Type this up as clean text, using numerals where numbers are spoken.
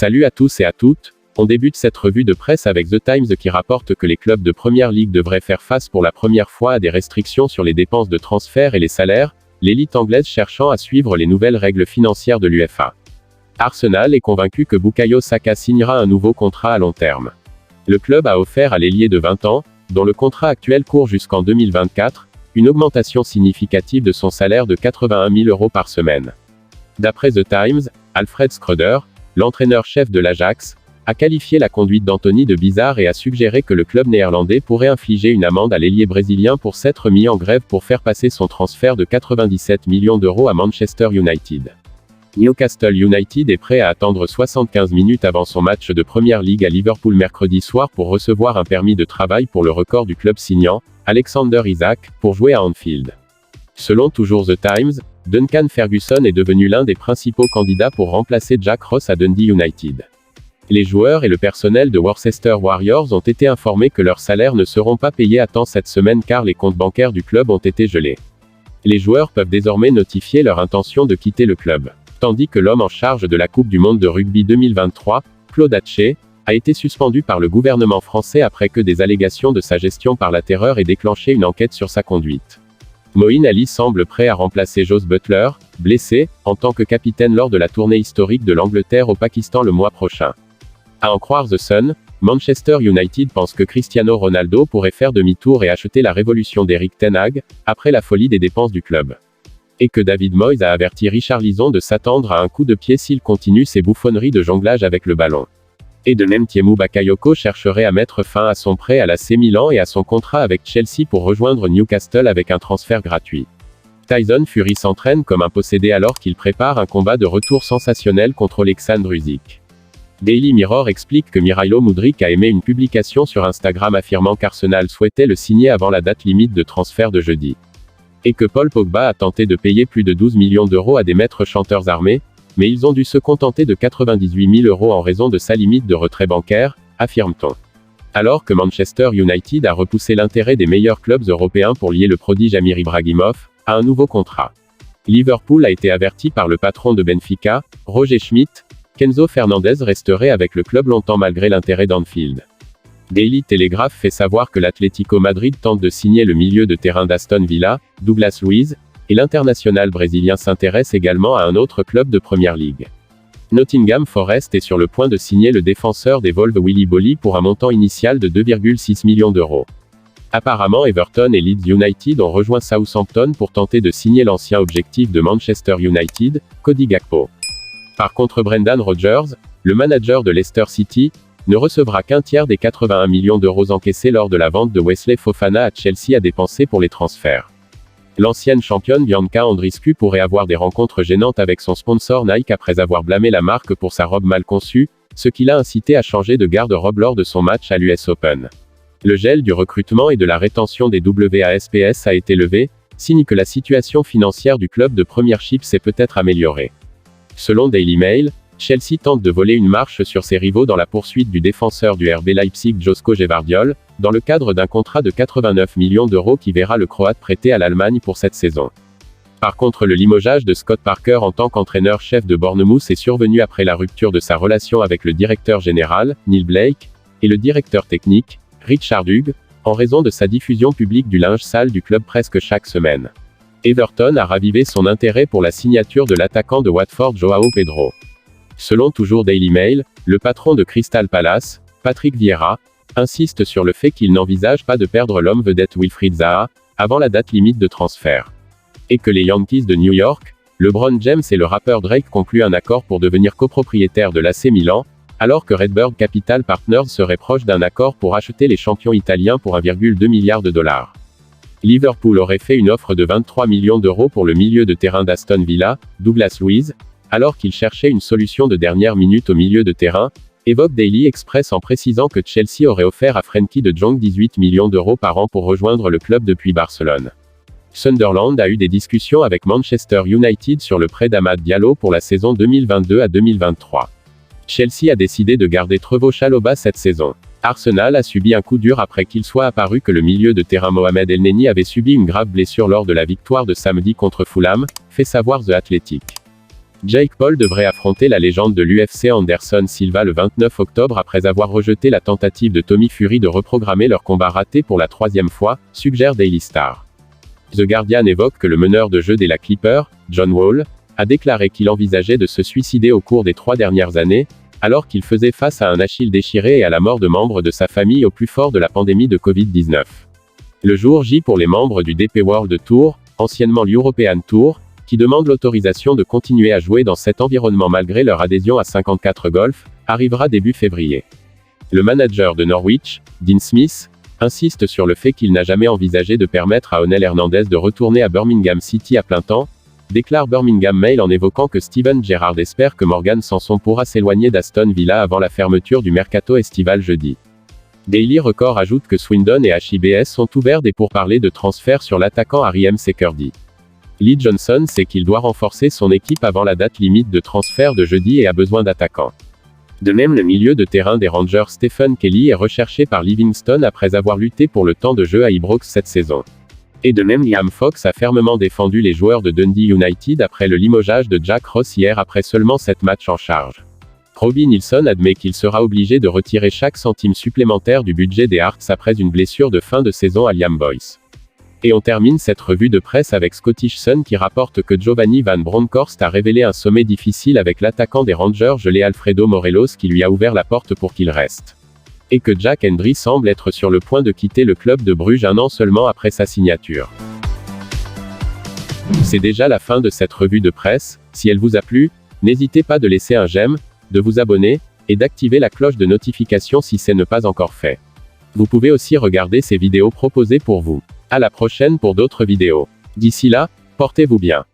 Salut à tous et à toutes, on débute cette revue de presse avec The Times qui rapporte que les clubs de Premier League devraient faire face pour la première fois à des restrictions sur les dépenses de transfert et les salaires, l'élite anglaise cherchant à suivre les nouvelles règles financières de l'UEFA. Arsenal est convaincu que Bukayo Saka signera un nouveau contrat à long terme. Le club a offert à l'ailier de 20 ans, dont le contrat actuel court jusqu'en 2024, une augmentation significative de son salaire de 81 000 € par semaine. D'après The Times, Alfred Schreuder, l'entraîneur-chef de l'Ajax, a qualifié la conduite d'Anthony de bizarre et a suggéré que le club néerlandais pourrait infliger une amende à l'ailier brésilien pour s'être mis en grève pour faire passer son transfert de 97 millions € à Manchester United. Newcastle United est prêt à attendre 75 minutes avant son match de Premier League à Liverpool mercredi soir pour recevoir un permis de travail pour le record du club signant, Alexander Isak, pour jouer à Anfield. Selon toujours The Times, Duncan Ferguson est devenu l'un des principaux candidats pour remplacer Jack Ross à Dundee United. Les joueurs et le personnel de Worcester Warriors ont été informés que leurs salaires ne seront pas payés à temps cette semaine car les comptes bancaires du club ont été gelés. Les joueurs peuvent désormais notifier leur intention de quitter le club. Tandis que l'homme en charge de la Coupe du Monde de rugby 2023, Claude Haché, a été suspendu par le gouvernement français après que des allégations de sa gestion par la terreur aient déclenché une enquête sur sa conduite. Moeen Ali semble prêt à remplacer Jos Buttler, blessé, en tant que capitaine lors de la tournée historique de l'Angleterre au Pakistan le mois prochain. À en croire The Sun, Manchester United pense que Cristiano Ronaldo pourrait faire demi-tour et acheter la révolution d'Erik ten Hag, après la folie des dépenses du club. Et que David Moyes a averti Richarlison de s'attendre à un coup de pied s'il continue ses bouffonneries de jonglage avec le ballon. Et de même Tiémou Bakayoko chercherait à mettre fin à son prêt à l'AC Milan et à son contrat avec Chelsea pour rejoindre Newcastle avec un transfert gratuit. Tyson Fury s'entraîne comme un possédé alors qu'il prépare un combat de retour sensationnel contre Oleksandr Usyk. Daily Mirror explique que Mirailo Mudryk a émis une publication sur Instagram affirmant qu'Arsenal souhaitait le signer avant la date limite de transfert de jeudi. Et que Paul Pogba a tenté de payer plus de 12 millions € à des maîtres chanteurs armés, mais ils ont dû se contenter de 98 000 € en raison de sa limite de retrait bancaire, affirme-t-on. Alors que Manchester United a repoussé l'intérêt des meilleurs clubs européens pour lier le prodige Amir Ibrahimov à un nouveau contrat. Liverpool a été averti par le patron de Benfica, Roger Schmidt, qu'Enzo Fernandez resterait avec le club longtemps malgré l'intérêt d'Anfield. Daily Telegraph fait savoir que l'Atlético Madrid tente de signer le milieu de terrain d'Aston Villa, Douglas Luiz, et l'international brésilien s'intéresse également à un autre club de Premier League. Nottingham Forest est sur le point de signer le défenseur des Wolves Willy Boly pour un montant initial de 2,6 millions €. Apparemment Everton et Leeds United ont rejoint Southampton pour tenter de signer l'ancien objectif de Manchester United, Cody Gakpo. Par contre Brendan Rodgers, le manager de Leicester City, ne recevra qu'un tiers des 81 millions € encaissés lors de la vente de Wesley Fofana à Chelsea à dépenser pour les transferts. L'ancienne championne Bianca Andreescu pourrait avoir des rencontres gênantes avec son sponsor Nike après avoir blâmé la marque pour sa robe mal conçue, ce qui l'a incité à changer de garde-robe lors de son match à l'US Open. Le gel du recrutement et de la rétention des WASPS a été levé, signe que la situation financière du club de Premiership s'est peut-être améliorée. Selon Daily Mail, Chelsea tente de voler une marche sur ses rivaux dans la poursuite du défenseur du RB Leipzig Josko Gvardiol, dans le cadre d'un contrat de 89 millions € qui verra le Croate prêté à l'Allemagne pour cette saison. Par contre le limogeage de Scott Parker en tant qu'entraîneur-chef de Bournemouth est survenu après la rupture de sa relation avec le directeur général, Neil Blake, et le directeur technique, Richard Hughes, en raison de sa diffusion publique du linge sale du club presque chaque semaine. Everton a ravivé son intérêt pour la signature de l'attaquant de Watford Joao Pedro. Selon toujours Daily Mail, le patron de Crystal Palace, Patrick Vieira, insiste sur le fait qu'il n'envisage pas de perdre l'homme vedette Wilfried Zaha, avant la date limite de transfert. Et que les Yankees de New York, LeBron James et le rappeur Drake concluent un accord pour devenir copropriétaires de l'AC Milan, alors que Redbird Capital Partners serait proche d'un accord pour acheter les champions italiens pour 1,2 milliard $. Liverpool aurait fait une offre de 23 millions € pour le milieu de terrain d'Aston Villa, Douglas Luiz, alors qu'il cherchait une solution de dernière minute au milieu de terrain, évoque Daily Express en précisant que Chelsea aurait offert à Frenkie de Jong 18 millions € par an pour rejoindre le club depuis Barcelone. Sunderland a eu des discussions avec Manchester United sur le prêt d'Amad Diallo pour la saison 2022 à 2023. Chelsea a décidé de garder Trevoh Chalobah cette saison. Arsenal a subi un coup dur après qu'il soit apparu que le milieu de terrain Mohamed Elneny avait subi une grave blessure lors de la victoire de samedi contre Fulham, fait savoir The Athletic. Jake Paul devrait affronter la légende de l'UFC Anderson Silva le 29 octobre après avoir rejeté la tentative de Tommy Fury de reprogrammer leur combat raté pour la 3e fois, suggère Daily Star. The Guardian évoque que le meneur de jeu des Clippers, John Wall, a déclaré qu'il envisageait de se suicider au cours des 3 dernières années, alors qu'il faisait face à un Achille déchiré et à la mort de membres de sa famille au plus fort de la pandémie de Covid-19. Le jour J pour les membres du DP World Tour, anciennement l'European Tour, qui demandent l'autorisation de continuer à jouer dans cet environnement malgré leur adhésion à 54 Golf, arrivera début février. Le manager de Norwich, Dean Smith, insiste sur le fait qu'il n'a jamais envisagé de permettre à Onel Hernandez de retourner à Birmingham City à plein temps, déclare Birmingham Mail en évoquant que Steven Gerrard espère que Morgan Sanson pourra s'éloigner d'Aston Villa avant la fermeture du mercato estival jeudi. Daily Record ajoute que Swindon et HIBS sont ouverts des pourparlers de transfert sur l'attaquant Harry M. Sekurdi. Lee Johnson sait qu'il doit renforcer son équipe avant la date limite de transfert de jeudi et a besoin d'attaquants. De même, le milieu de terrain des Rangers Stephen Kelly est recherché par Livingston après avoir lutté pour le temps de jeu à Ibrox cette saison. Et de même, Liam Fox a fermement défendu les joueurs de Dundee United après le limogeage de Jack Ross hier après seulement 7 matchs en charge. Robbie Neilson admet qu'il sera obligé de retirer chaque centime supplémentaire du budget des Hearts après une blessure de fin de saison à Liam Boyce. Et on termine cette revue de presse avec Scottish Sun qui rapporte que Giovanni Van Bronckhorst a révélé un sommet difficile avec l'attaquant des Rangers gelé Alfredo Morelos qui lui a ouvert la porte pour qu'il reste. Et que Jack Hendry semble être sur le point de quitter le club de Bruges 1 an seulement après sa signature. C'est déjà la fin de cette revue de presse. Si elle vous a plu, n'hésitez pas de laisser un j'aime, de vous abonner, et d'activer la cloche de notification si ce n'est pas encore fait. Vous pouvez aussi regarder ces vidéos proposées pour vous. À la prochaine pour d'autres vidéos. D'ici là, portez-vous bien.